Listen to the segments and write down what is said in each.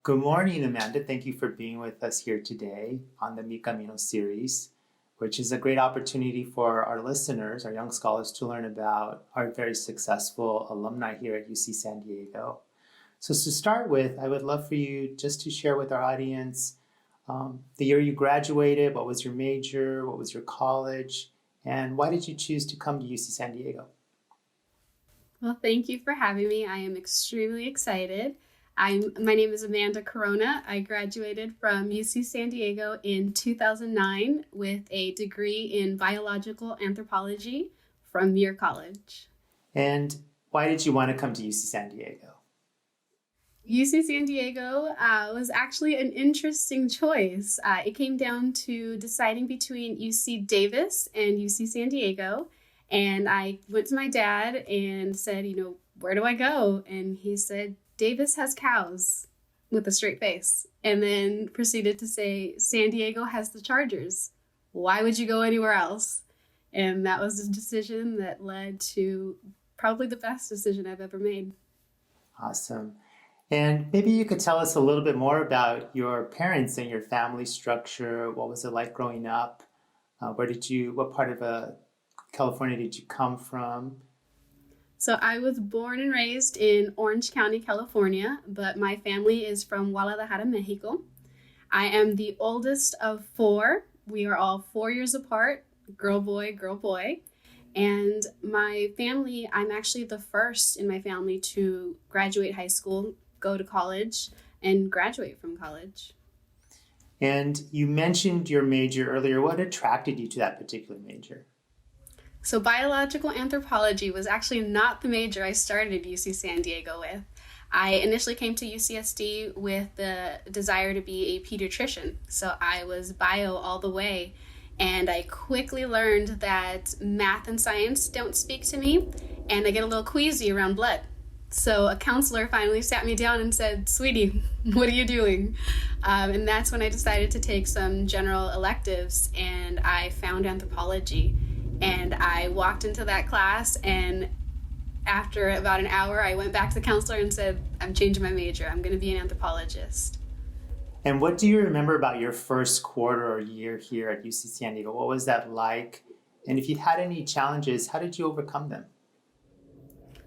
Good morning, Amanda. Thank you for being with us here today on the Mi Camino series, which is a great opportunity for our listeners, our young scholars, to learn about our very successful alumni here at UC San Diego. So to start with, I would love for you just to share with our audience the year you graduated, what was your major, what was your college, and why did you choose to come to UC San Diego? Well, thank you for having me. I am extremely excited. My name is Amanda Corona. I graduated from UC San Diego in 2009 with a degree in biological anthropology from Muir College. And why did you want to come to UC San Diego? UC San Diego was actually an interesting choice. It came down to deciding between UC Davis and UC San Diego. And I went to my dad and said, where do I go? And he said, Davis has cows, with a straight face. And then proceeded to say, San Diego has the Chargers. Why would you go anywhere else? And that was a decision that led to probably the best decision I've ever made. Awesome. And maybe you could tell us a little bit more about your parents and your family structure. What was it like growing up? What part of California did you come from? So I was born and raised in Orange County, California, but my family is from Guadalajara, Mexico. I am the oldest of four. We are all 4 years apart, girl, boy, girl, boy. And my family, I'm actually the first in my family to graduate high school, go to college, and graduate from college. And you mentioned your major earlier. What attracted you to that particular major? So biological anthropology was actually not the major I started UC San Diego with. I initially came to UCSD with the desire to be a pediatrician. So I was bio all the way. And I quickly learned that math and science don't speak to me, and I get a little queasy around blood. So a counselor finally sat me down and said, sweetie, what are you doing? And that's when I decided to take some general electives, and I found anthropology. And I walked into that class, and after about an hour, I went back to the counselor and said, I'm changing my major. I'm going to be an anthropologist. And what do you remember about your first quarter or year here at UC San Diego? What was that like? And if you had any challenges, how did you overcome them?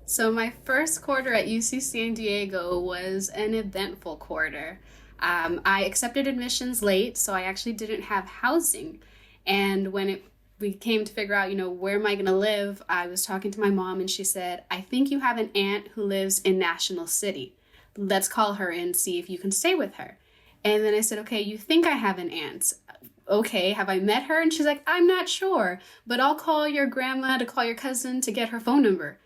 So my first quarter at UC San Diego was an eventful quarter. I accepted admissions late, so I actually didn't have housing. And when we came to figure out, where am I going to live? I was talking to my mom, and she said, I think you have an aunt who lives in National City. Let's call her and see if you can stay with her. And then I said, okay, you think I have an aunt. Okay, have I met her? And she's like, I'm not sure, but I'll call your grandma to call your cousin to get her phone number.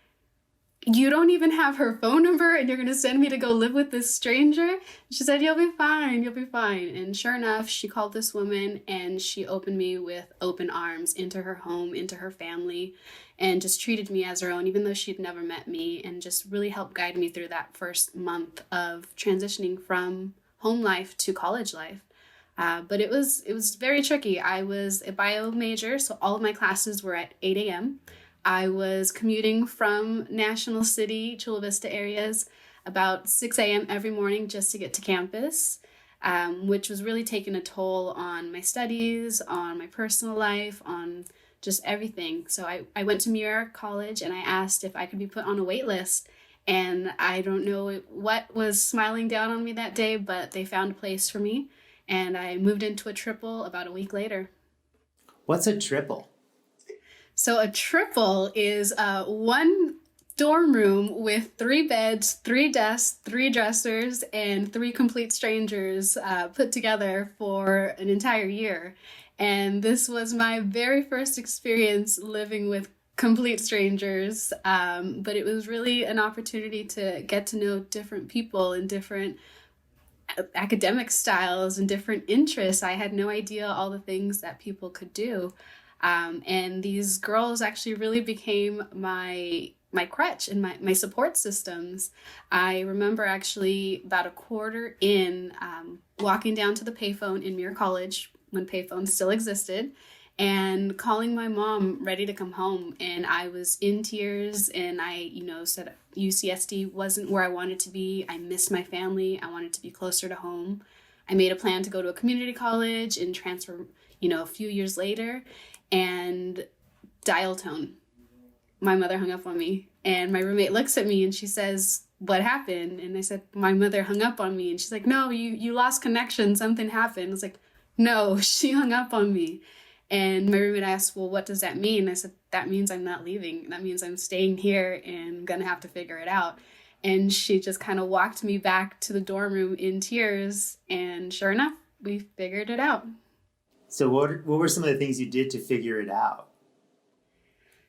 You don't even have her phone number, and you're going to send me to go live with this stranger? She said, you'll be fine, you'll be fine. And sure enough, she called this woman, and she opened me with open arms into her home, into her family, and just treated me as her own, even though she'd never met me, and just really helped guide me through that first month of transitioning from home life to college life. But it was very tricky. I was a bio major, so all of my classes were at 8 a.m. I was commuting from National City, Chula Vista areas about 6 a.m. every morning just to get to campus, which was really taking a toll on my studies, on my personal life, on just everything. So I went to Muir College, and I asked if I could be put on a wait list. And I don't know what was smiling down on me that day, but they found a place for me, and I moved into a triple about a week later. What's a triple? So a triple is one dorm room with 3 beds, 3 desks, 3 dressers, and 3 complete strangers put together for an entire year. And this was my very first experience living with complete strangers, but it was really an opportunity to get to know different people and different academic styles and different interests. I had no idea all the things that people could do. And these girls actually really became my crutch and my support systems. I remember actually about a quarter in walking down to the payphone in Muir College when payphones still existed, and calling my mom ready to come home. And I was in tears, and I said UCSD wasn't where I wanted to be. I missed my family. I wanted to be closer to home. I made a plan to go to a community college and transfer, a few years later, and dial tone. My mother hung up on me, and my roommate looks at me and she says, "What happened?" And I said, "My mother hung up on me." And she's like, "No, you lost connection. Something happened." I was like, "No, she hung up on me." And my roommate asked, "Well, what does that mean?" I said, "That means I'm not leaving. That means I'm staying here and I'm going to have to figure it out." And she just kind of walked me back to the dorm room in tears. And sure enough, we figured it out. So what were some of the things you did to figure it out?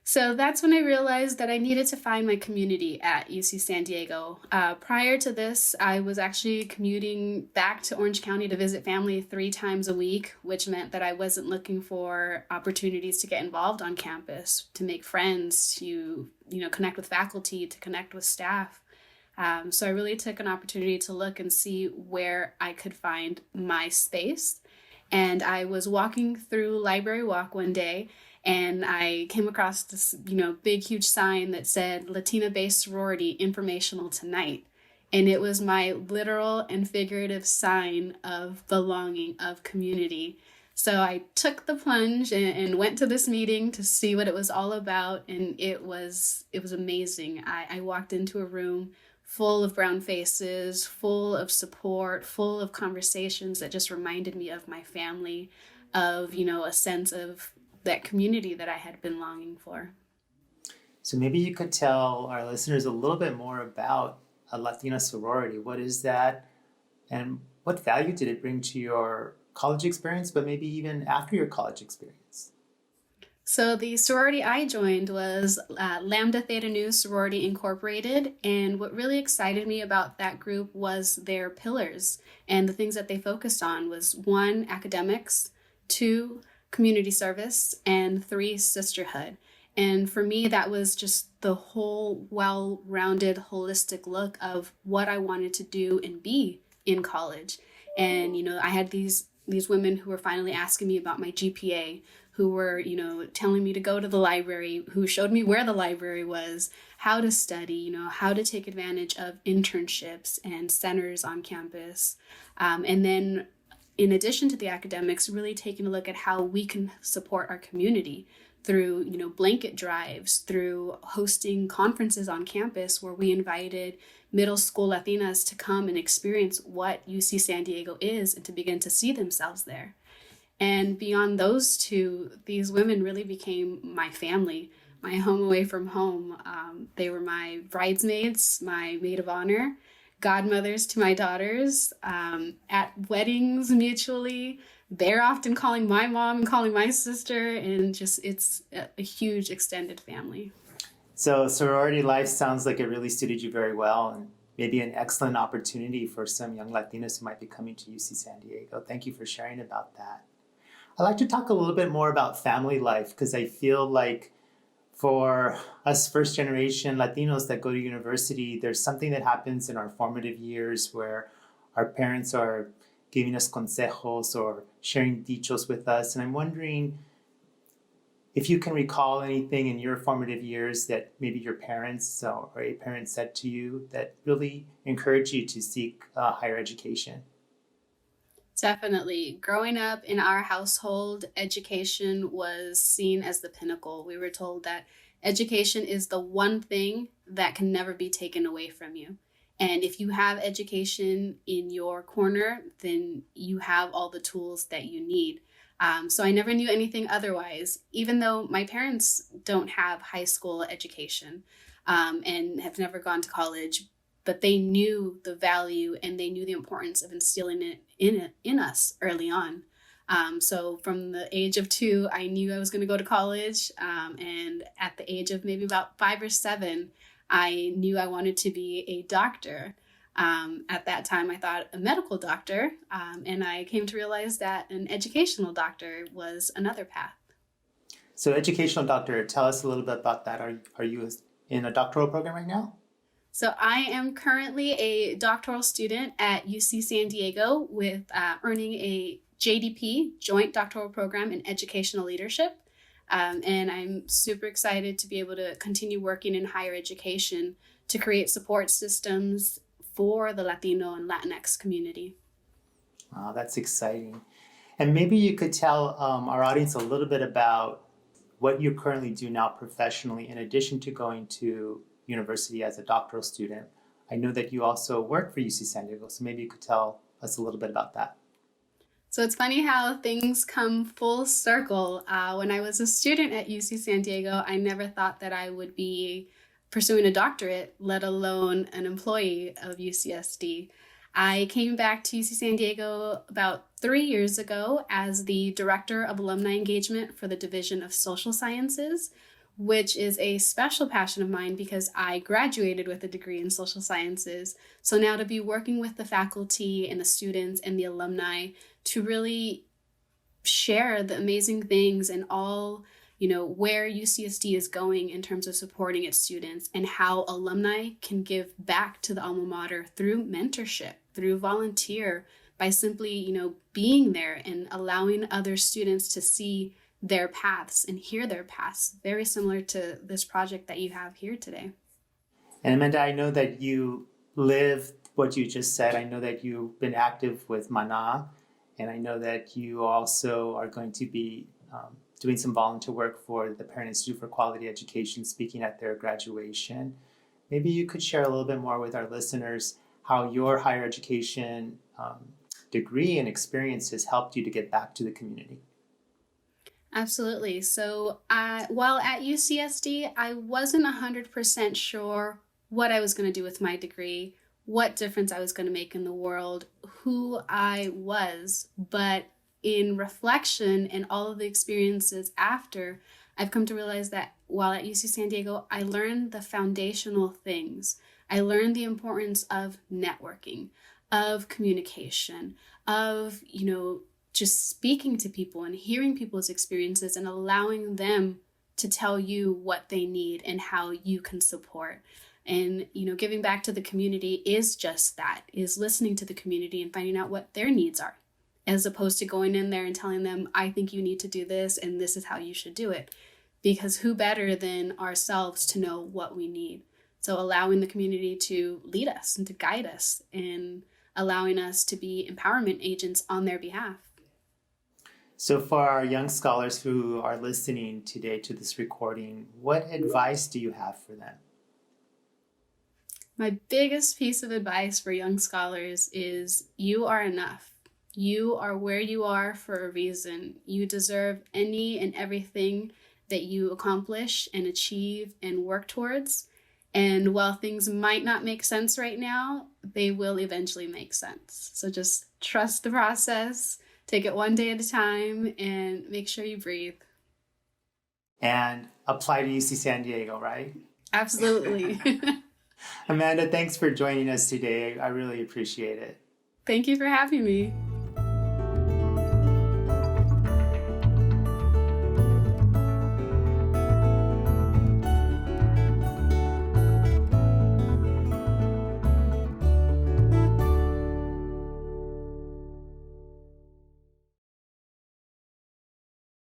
So that's when I realized that I needed to find my community at UC San Diego. Prior to this, I was actually commuting back to Orange County to visit family 3 times a week, which meant that I wasn't looking for opportunities to get involved on campus, to make friends, to connect with faculty, to connect with staff. So I really took an opportunity to look and see where I could find my space. And I was walking through Library Walk one day, and I came across this, big, huge sign that said Latina-based sorority informational tonight. And it was my literal and figurative sign of belonging, of community. So I took the plunge and went to this meeting to see what it was all about. And it was amazing. I walked into a room full of brown faces, full of support, full of conversations that just reminded me of my family, of, a sense of that community that I had been longing for. So maybe you could tell our listeners a little bit more about a Latina sorority. What is that? And what value did it bring to your college experience, but maybe even after your college experience? So the sorority I joined was Lambda Theta Nu Sorority Incorporated. And what really excited me about that group was their pillars. And the things that they focused on was 1, academics, 2, community service, and 3, sisterhood. And for me, that was just the whole well-rounded, holistic look of what I wanted to do and be in college. And, I had these women who were finally asking me about my GPA, who were, telling me to go to the library, who showed me where the library was, how to study, how to take advantage of internships and centers on campus. And then in addition to the academics, really taking a look at how we can support our community through, blanket drives, through hosting conferences on campus where we invited middle school Latinas to come and experience what UC San Diego is and to begin to see themselves there. And beyond those 2, these women really became my family, my home away from home. They were my bridesmaids, my maid of honor, godmothers to my daughters, at weddings mutually. They're often calling my mom and calling my sister, and just it's a huge extended family. So sorority life sounds like it really suited you very well, and maybe an excellent opportunity for some young Latinos who might be coming to UC San Diego. Thank you for sharing about that. I'd like to talk a little bit more about family life, because I feel like for us first generation Latinos that go to university, there's something that happens in our formative years where our parents are giving us consejos or sharing dichos with us. And I'm wondering if you can recall anything in your formative years that maybe your parents or a parent said to you that really encouraged you to seek higher education. Definitely. Growing up in our household, education was seen as the pinnacle. We were told that education is the one thing that can never be taken away from you. And if you have education in your corner, then you have all the tools that you need. So I never knew anything otherwise, even though my parents don't have high school education and have never gone to college. But they knew the value and they knew the importance of instilling it in us early on. So from the age of 2, I knew I was going to go to college. And at the age of maybe about 5 or 7, I knew I wanted to be a doctor. At that time, I thought a medical doctor. And I came to realize that an educational doctor was another path. So educational doctor, tell us a little bit about that. Are you in a doctoral program right now? So I am currently a doctoral student at UC San Diego with earning a JDP, Joint Doctoral Program in Educational Leadership. And I'm super excited to be able to continue working in higher education to create support systems for the Latino and Latinx community. Wow, that's exciting. And maybe you could tell our audience a little bit about what you currently do now professionally, in addition to going to university as a doctoral student. I know that you also work for UC San Diego, so maybe you could tell us a little bit about that. So it's funny how things come full circle. When I was a student at UC San Diego, I never thought that I would be pursuing a doctorate, let alone an employee of UCSD. I came back to UC San Diego about 3 years ago as the Director of Alumni Engagement for the Division of Social Sciences, which is a special passion of mine because I graduated with a degree in social sciences. So now to be working with the faculty and the students and the alumni to really share the amazing things and all, where UCSD is going in terms of supporting its students and how alumni can give back to the alma mater through mentorship, through volunteer, by simply, being there and allowing other students to see their paths and hear their paths, very similar to this project that you have here today. And Amanda, I know that you live what you just said. I know that you've been active with Mana, and I know that you also are going to be doing some volunteer work for the Parent Institute for Quality Education, speaking at their graduation. Maybe you could share a little bit more with our listeners how your higher education degree and experiences helped you to get back to the community. Absolutely. So while at UCSD, I wasn't 100% sure what I was going to do with my degree, what difference I was going to make in the world, who I was. But in reflection and all of the experiences after, I've come to realize that while at UC San Diego, I learned the foundational things. I learned the importance of networking, of communication, of, just speaking to people and hearing people's experiences and allowing them to tell you what they need and how you can support. And, giving back to the community is just that, is listening to the community and finding out what their needs are, as opposed to going in there and telling them, I think you need to do this and this is how you should do it. Because who better than ourselves to know what we need? So allowing the community to lead us and to guide us and allowing us to be empowerment agents on their behalf. So for our young scholars who are listening today to this recording, what advice do you have for them? My biggest piece of advice for young scholars is you are enough. You are where you are for a reason. You deserve any and everything that you accomplish and achieve and work towards. And while things might not make sense right now, they will eventually make sense. So just trust the process. Take it one day at a time and make sure you breathe. And apply to UC San Diego, right? Absolutely. Amanda, thanks for joining us today. I really appreciate it. Thank you for having me.